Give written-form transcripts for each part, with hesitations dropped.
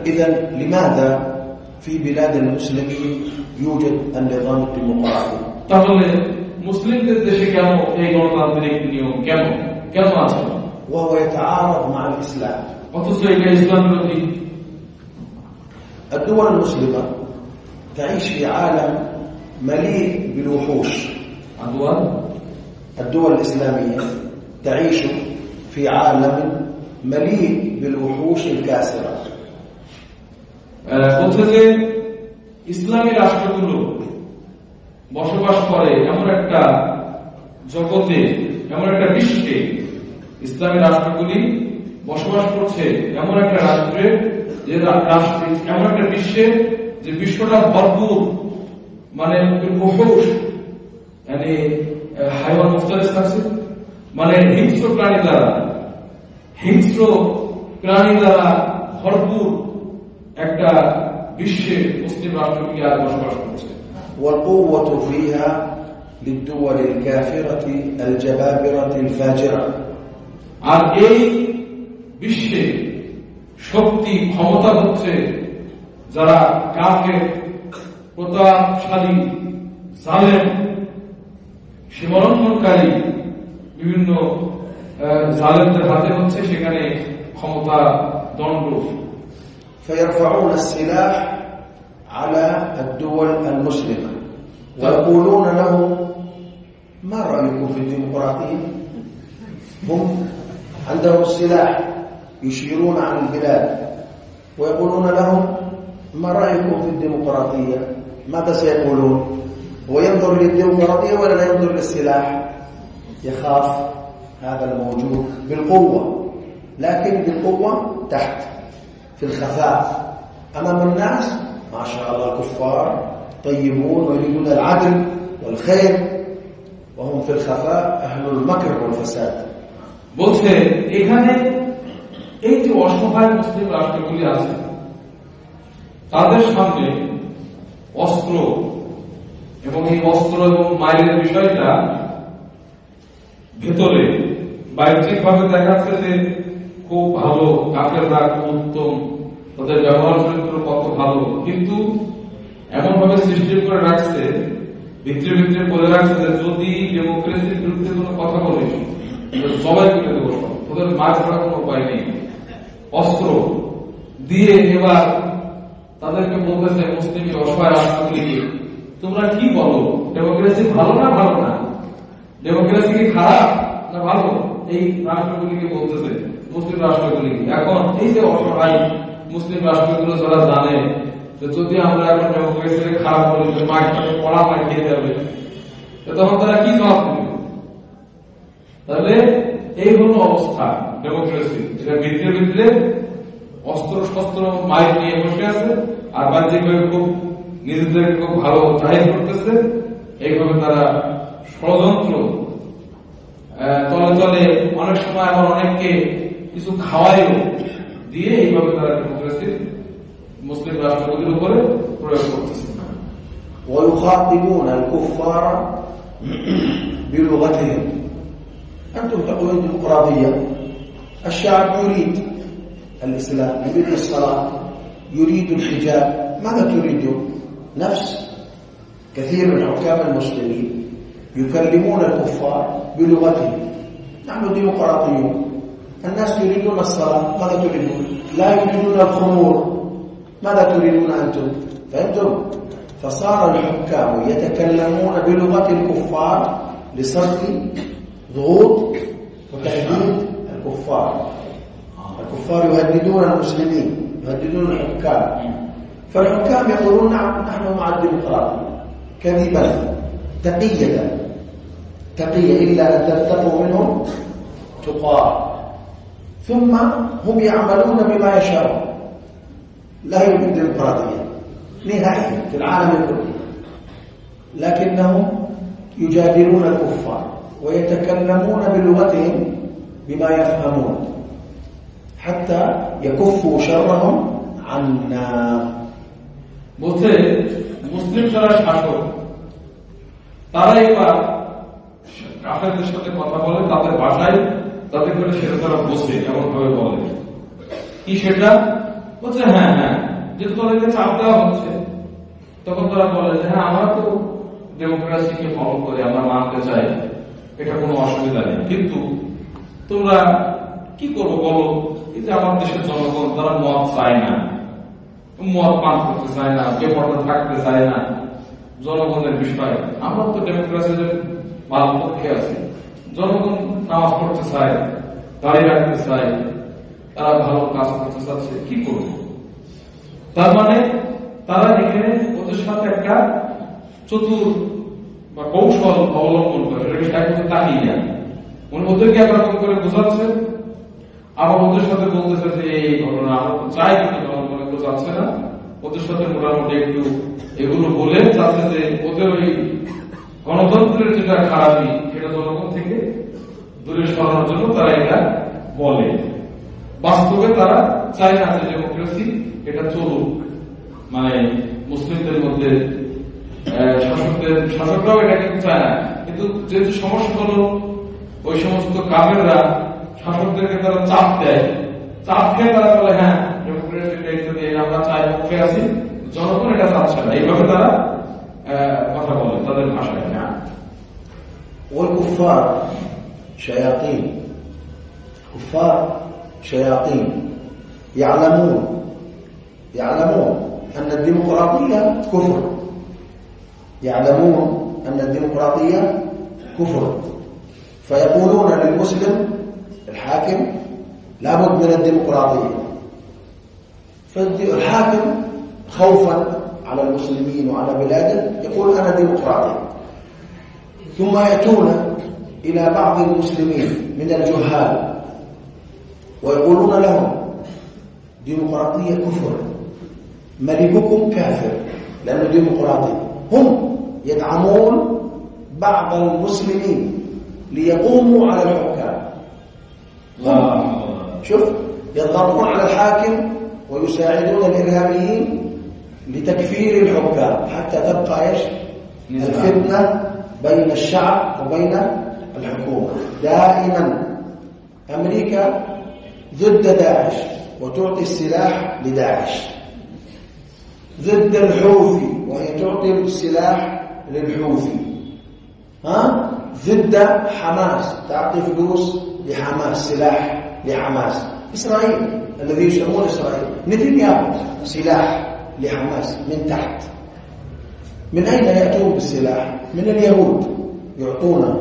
إذن لماذا في بلاد المسلمين يوجد النظام الديمقراطي؟ তাহলে মুসলিমদের দেশে কেন এই গণতান্ত্রিক নিয়ম কেন আছে? وهو يتعارض مع الإسلام. অথচ এটা ইসলাম বিরোধী। الدول المسلمة تعيش في عالم مليء بالوحوش. الدول الإسلامية تعيش في عالم مليء بالوحوش الكاسرة. বলছে যে ইসলামী রাষ্ট্রগুলো বসবাস করে এমন একটা জগতে, এমন একটা বিশ্বে, ইসলামী রাষ্ট্রগুলি বসবাস করছে এমন একটা রাষ্ট্রে, যে এমন একটা বিশ্বে যে বিশ্বটা ভরপুর মানে ওহুশ, মানে হাইওয়ান মুফতারিস আছে, মানে হিংস্র প্রাণী দ্বারা ভরপুর একটা বিশ্বে মুসলিম রাষ্ট্রগুলি আজ বসবাস করছে। والقوة فيها للدول الكافرة الجبابرة الفاجرة. আর এই বিশ্বে শক্তি ক্ষমতা হচ্ছে যারা কাফের, প্রতাপশালী, জালেম, সীমালঙ্ঘনকারী বিভিন্ন জালেমদের হাতে হচ্ছে সেখানে ক্ষমতা দণ্ড। فيرفعون السلاح على الدول المسلمة ويقولون لهم ما رأيكم في الديمقراطية؟ هم عندهم السلاح يشيرون عن البلاد ويقولون لهم ما رأيكم في الديمقراطية؟ ماذا سيقولون؟ هو ينظر للديمقراطية ولا لا ينظر للسلاح؟ يخاف هذا الموجود بالقوة، لكن بالقوة تحت في الخفاء أمام الناس ما شاء الله كفار طيبون ويريدون العدل والخير، وهم في الخفاء أهل المكر والفساد. বলছে এখানে এই যে অসহায় মুসলিম রাষ্ট্রগুলি আছে, তাদের সামনে অস্ত্র এবং এই অস্ত্র এবং মাইলের বিষয়টা ভেতরে বাহ্যিক ভাবে দেখাচ্ছে যে খুব ভালো, কাফেররা খুব উত্তম, তাদের ব্যবহার চরিত্র কত ভালো, কিন্তু এমন ভাবে সৃষ্টি করে রাখছে, ভিতরে ভিতরে বলে রাখছে যে যদি ডেমোক্রেসির বিরুদ্ধে কোনো কথা বলিস সবাই করে দেবো, তোদের মার ছাড়া কোনো উপায় নেই। অস্ত্র দিয়ে এবার তাদেরকে বলতেছে মুসলিম অসহায় রাষ্ট্রগুলিকে, তোমরা কি বলো, ডেমোক্রেসি ভালো না ভালো না, ডেমোক্রেসি কি খারাপ না ভালো? এই রাষ্ট্রগুলিকে বলতেছে, মুসলিম রাষ্ট্রগুলিকে। এখন এই যে অসহায় মুসলিম রাষ্ট্রগুলো যারা জানে যে যদি আমরা এখন ডেমোক্রেসিকে খারাপ বলি, পড়া মার খেয়ে যাবে, তখন তারা কি জবাব দেবে? তাহলে এই হলো অবস্থা ডেমোক্রেসি, এটা ভিতরে ভিতরে অস্ত্র শস্ত্র মাইক নিয়ে বসে আছে, আর বাহ্যিকভাবে খুব নিজেদের খুব ভালো জাহির করতেছে। এইভাবে তারা ষড়যন্ত্র তলে তলে অনেক সময় আবার অনেককে কিছু খাওয়াইও দিয়ে এইভাবে তারা ডেমোক্রেসি মুসলিম রাষ্ট্রগুলির উপরে প্রয়োগ করতেছে। ويخاطبون الكفار بلغتهم. أنتم تقولون ديمقراطية، الشعب يريد الإسلام، يريد الصلاة، يريد الحجاب، ماذا تريدون؟ نفس كثير من حكام المسلمين يكلمون الكفار بلغتهم. نحن ديمقراطيون، الناس يريدون الصلاة، ماذا تريدون؟ لا يريدون الخمور، ماذا تريدون أنتم؟ فهمتم؟ فصار الحكام يتكلمون بلغة الكفار لصرف ضغوط وتهديد الكفار. الكفار يهددون المسلمين، يهددون الحكام، فالحكام يقولون نعم نحن مع الديمقراطية كذبا تقية إلا أن تتقوا منهم تقاه، ثم هم يعملون بما يشاءون، لا يوجد ديمقراطية نهائيا في العالم كله، لكنهم يجادلون الكفار ويتكلمون بلغتهم بما يفهمون حتى يكفوا شرهم عنا. বলছে মুসলিম যারা শাসক তারা এবার কাফেরদের সাথে কথা বলে তাদের ভাষায়, তাদের করে সেটা তারা বসে এমন ভাবে বলে কি সেটা বলছে হ্যাঁ হ্যাঁ, যেহেতু তাদেরকে চাপ দেওয়া হচ্ছে, তখন তারা বলে যে হ্যাঁ আমরা তো ডেমোক্রেসিকে ফলো করে আমরা মানতে চাই, এটা কোনো অসুবিধা নেই, কিন্তু তোমরা কি করবো বলো, এই যে আমার দেশের জনগণ তারা মদ চায় না, মদ পান করতে চায় না, বেপরোয়া থাকতে চায় না, জনগণের বিষয়, আমরা তো ডেমোক্রেসির ভালো পক্ষে আছি, জনগণ নামাজ পড়তে চায়, দাঁড়িয়ে রাখতে চায়, তারা ভালো কাজ করতে চাচ্ছে, কি করবো? তার মানে তারা এখানে ওদের সাথে একটা চতুর বা কৌশল অবলম্বন করে, সেটাকে তাকিয়ে ওদেরকে একরকম করে বোঝাচ্ছে, আবার ওদের সাথে বলতেছে যে এই ঘটনা আমরা তো চাই, কিন্তু জনগণে তো চাচ্ছে না, ওদের সাথে মোটামুটি একটু এগুলো বলে চাচ্ছে যে ওদের ওই গণতন্ত্রের যেটা খারাপি সেটা জনগণ থেকে দূরে সরানোর জন্য তারা এটা বলে। বাস্তবে তারা চায় না যে ডেমোক্রেসি এটা চলুক, মানে মুসলিমদের মধ্যে শাসকরাও এটা কিন্তু চায় না, কিন্তু যেহেতু সমস্যা হলো ওই সমস্ত কাফেররা শাসকদেরকে তারা চাপ দেয়, চাপ খেয়ে তারা বলে হ্যাঁ ডেমোক্রেসি দায়িত্ব দিয়ে আমরা চাই, পক্ষে আছি, জনগণ এটা চাচ্ছে না, এইভাবে তারা কথা বলে তাদের ভাষায়। না والكفار شياطين، كفار شياطين يعلمون أن الديمقراطية كفر، يعلمون أن الديمقراطية كفر، فيقولون للمسلم الحاكم لابد من الديمقراطية، فالحاكم خوفا على المسلمين وعلى بلاده يقول أنا ديمقراطي، ثم يأتون إلى بعض المسلمين من الجهال ويقولون لهم ديمقراطية كفر، ملككم كافر لأنه ديمقراطي. هم يدعمون بعض المسلمين ليقوموا على الحكام، شوف يضغطون على الحاكم ويساعدون الإرهابيين لتكفير الحكام حتى تبقى ايش؟ الفتنة بين الشعب وبين الحكومة. دائما أمريكا ضد داعش وتعطي السلاح لداعش، ضد الحوثي وهي تعطي السلاح للحوثي، ضد حماس تعطي فلوس لحماس، سلاح لحماس. إسرائيل الذي يسمون إسرائيل نتنياهو سلاح لحماس من تحت. من أين يأتون بالسلاح؟ من اليهود يعطونه.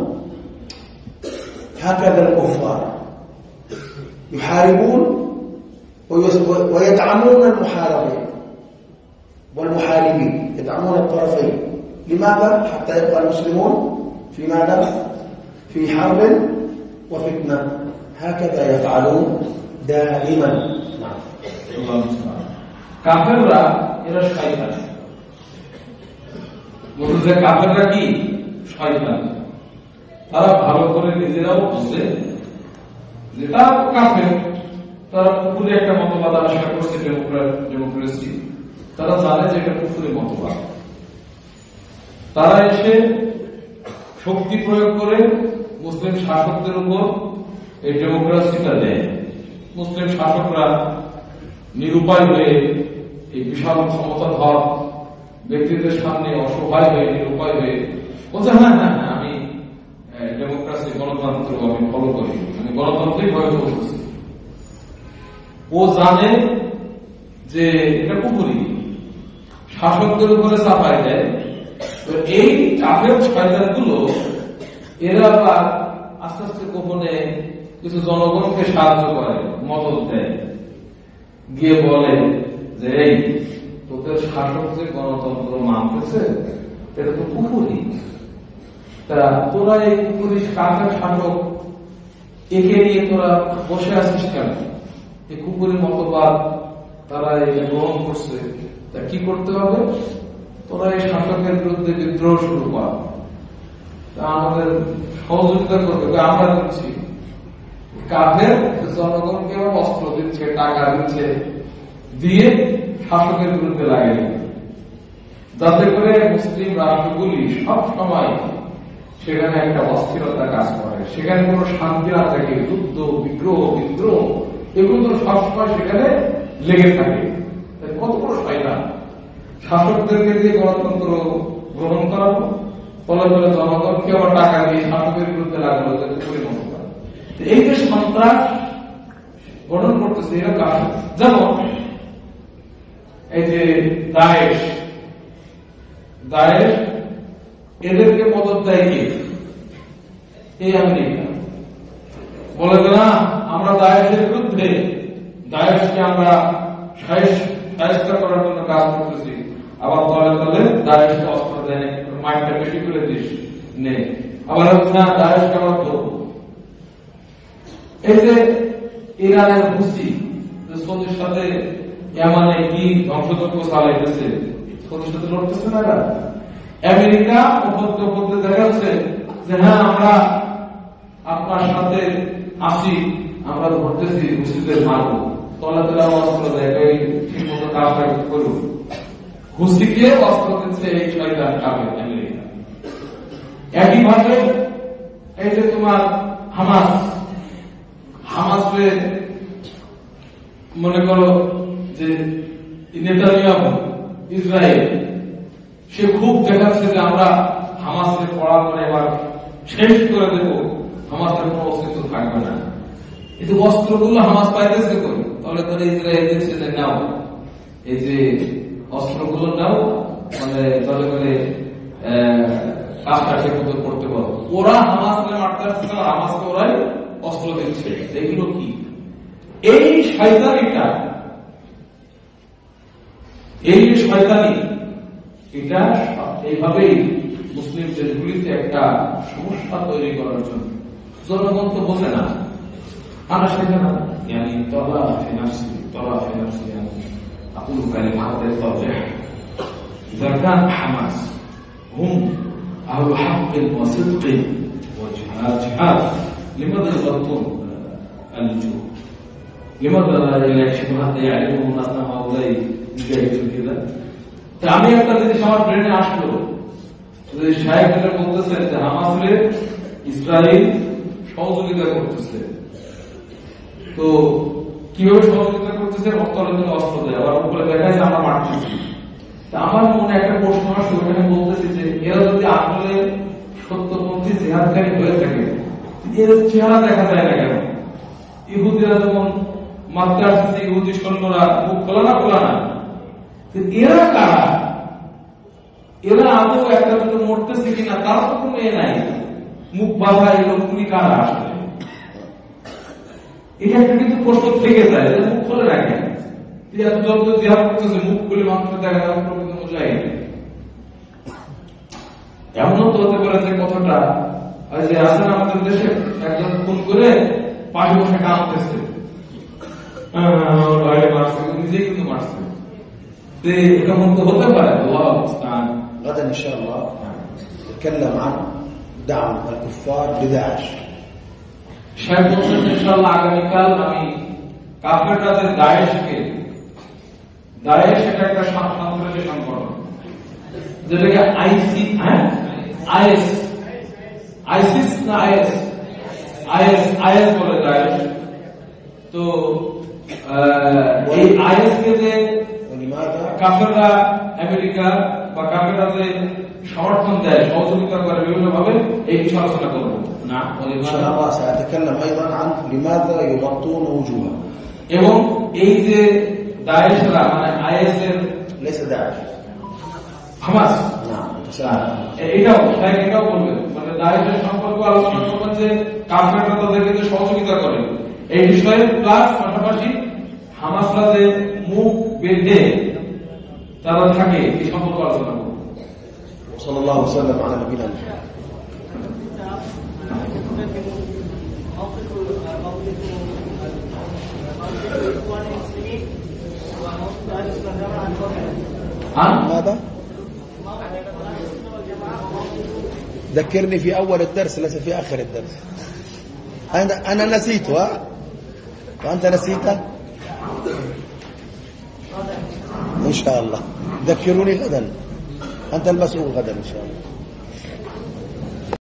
هكذا الكفار يحاربون ويدعمون المحاربين والمحاربين، يدعمون الطرفين. لماذا؟ حتى يبقى المسلمون في ماذا؟ في حرب وفتنة. هكذا يفعلون دائما. কাফেররা এরা শয়তান, বলতে কাফেররা কি শয়তান, তারা ভালো করে নিজেরাও বুঝে যে তারা কাফের, তারা কুফুরি একটা মতবাদ আবিষ্কার করছে ডেমোক্রেসি, তারা জানে যে এটা কুফুরি মতবাদ, তারা এসে শক্তি প্রয়োগ করে মুসলিম শাসকদের উপর এই ডেমোক্রেসিটা দেয়। মুসলিম শাসকরা নিরুপায় হয়ে এই বিশাল ক্ষমতাধর ব্যক্তিদের সামনে অসহায় হয়ে নিরুপায় হয়ে বলছে হ্যাঁ হ্যাঁ হ্যাঁ আমি ডেমোক্রেসি গণতন্ত্র আমি ফলো করি, আমি গণতন্ত্রই ভয় করতেছি। ও জানে যে এটা কুফুরি, শাসকদের উপরে চাপাই দেয়। তো এই কাফের শয়তানগুলো এরা আবার আস্তে আস্তে গোপনে কিছু জনগণকে সাহায্য করে, মদত দেয়, গিয়ে বলে যে এই তোদের শাসক যে গণতন্ত্র মানতেছে এটা তো কুফুরি, তা তোরা এই কুফুরি কাফের শাসক একে নিয়ে তোরা বসে আছিস কেন? এই কুফুরি মতবাদ তারা এটা গ্রহণ করছে, তা কি করতে হবে? তোরা এই শাসকের বিরুদ্ধে বিদ্রোহ শুরু কর, তা আমাদের সহযোগিতা করবে, আমরা দিচ্ছি। কাফের জনগণকে অস্ত্র দিচ্ছে, টাকা দিচ্ছে, দিয়ে শাসকের বিরুদ্ধে লাগিয়ে দেবে, যাতে করে মুসলিম রাষ্ট্রগুলি সব সময় সেখানে একটা অস্থিরতা কাজ করে, সেখানে কোনো শান্তি না থাকে, যুদ্ধ বিগ্রহ বিদ্রোহ এগুলো সবসময় সেখানে লেগে থাকে। কত বড় শয়তান! শাসকদেরকে দিয়ে গণতন্ত্র গ্রহণ করাবো, ফলে ফলে জনগণকে আবার টাকা দিয়ে শাসকের বিরুদ্ধে লাগানো যাতে পরিণত করে। এই যে সন্ত্রাস গঠন করতেছে এরা কাজ, যেমন এই যে দায়েশ এদেরকে মদত দেয় কে? এই আমেরিকা। বলে যে না, আমরা দায়েশের বিরুদ্ধে, দায়েশকে আমরা সাহায্য করার জন্য কাজ করতেছি। আবার তলে তলে দায়েশকে অস্ত্র দেয়, মাইন্ডটা বেশি করে দিস নেই। আবার হচ্ছে না, দায়েশকে আমরা ধরবো। এই যে ইরানের হুসি সৌদির সাথে ইয়ামানে কি ধ্বংসযজ্ঞ চালাইতেছে, সৌদির সাথে লড়তেছে না এরা। আমেরিকা উপত্যকা দেখা যাচ্ছে যে হ্যাঁ আমরা আপনার সাথে আসি, আমরা ধরতেছি হুসিদের মারবো, তলা তলা অস্ত্র দেয়, ঠিক মতো কাজটা করুন। হুসিকে অস্ত্র দিচ্ছে এই শয়তান কাবে আমেরিকা। একইভাবে এই যে তোমার হামাসে মনে করো যে নেতানিয়াহু ইসরায়েল, সে খুব দেখাচ্ছে যে আমরা হামাসকে পড়া করে এবার শেষ করে দেব, হামাসের কোনো অস্তিত্ব থাকবে না। কিন্তু অস্ত্রগুলো হামাস পাইতেছে কই? তাহলে তাহলে ইসরায়েল দিচ্ছে যে নাও, এই যে অস্ত্রগুলো নাও, মানে তাহলে করে কাজটা ঠিক মতো করতে পারো। ওরা হামাসকে মারতে আসছে, হামাসকে ওরাই অস্ত্র দিচ্ছে। এগুলো কি? এই শয়তানিটা, এই শয়তানি, এটা এইভাবেই মুসলিম দেশগুলিতে একটা সমস্যা তৈরি করার জন্য। জনগণ তো বোঝে না, আমরা সেটা না তলা ফেনার্সি أقول كلمات التوضيح إذا كان حماس هم أهل حق وصدق وجهاد لماذا يغطون الوجوه؟ لماذا لا يكشفون يعلمون أن هؤلاء مجاهدون كذا؟ আমি একটা জিনিস আমার ব্রেনে আসলো, যে শায়েখরা বলতেছেন যে হামাসের ইসরায়েল সহযোগিতা করতেছে। তো কিভাবে সহযোগিতা করতেছে? অস্ত্রের অস্ত্র দেয়, আবার উপরে দেখা যায় আমরা মারতেছি। আমার মনে একটা প্রশ্ন আসছে, ওখানে বলতেছি যে এরা যদি আসলে সত্যপন্থী জিহাদকারী হয়ে থাকে, এর চেহারা দেখা যায় না কেন? ইহুদিরা যেমন মারতে আসতেছে, ইহুদি সৈন্যরা মুখ খোলা না, এরা কারা? এরা আদৌ একটা দুটো মরতেছে কিনা তার তো কোনো এ নাই, মুখ বাঁধা এই লোকগুলি কারা আসলে? এটা একটা কিন্তু প্রশ্ন থেকে যায়, মুখ খুলে রাখে। যত জিহাদ করতেছে মুখ খুলে মানুষ দেখা যায় মুজাহিদ। এমনও তো হতে পারে যে কথাটা যে আসেন আমাদের দেশে একজন ফোন করে পাশে বসে কাঁদতেছে, নিজেই কিন্তু মারছে। এরকম তো হতে পারে। غدا ان شاء الله نتكلم عن دعم الكفار لداعش. শেখ হোসেন ইনশাআল্লাহ আগামীকাল আমি কাফেরদের দায়েশ এটা একটা সন্ত্রাসী সংগঠন, যেটাকে আইসিস না আইএস বলে দায়েশ। তো এই আইএস কে যে কাফেররা আমেরিকা বা কাফেররা যে সমর্থন দেয়, সহযোগিতা করে বিভিন্ন ভাবে, এই বিষয়ে আলোচনা করবো না। سأتكلم أيضا عن لماذا يغطون وجوههم. এবং এই যে দায়েশরা মানে আইএস এর ليس داعش হামাস, نعم এটাও বলবেন, মানে দায়েশের সম্পর্ক আলোচনা করবেন যে কাফেররা তাদেরকে যে সহযোগিতা করে এই বিষয়ে, প্লাস পাশাপাশি হামাসরা যে মুখ বেঁধে তারা থাকে এই সম্পর্ক আলোচনা করবেন। صلى الله وسلم على نبينا محمد. ماذا؟ ذكرني في أول الدرس ليس في آخر الدرس. أنا نسيته وأنت نسيته إن شاء الله. ذكروني غدا، أنت المسؤول غدا إن شاء الله.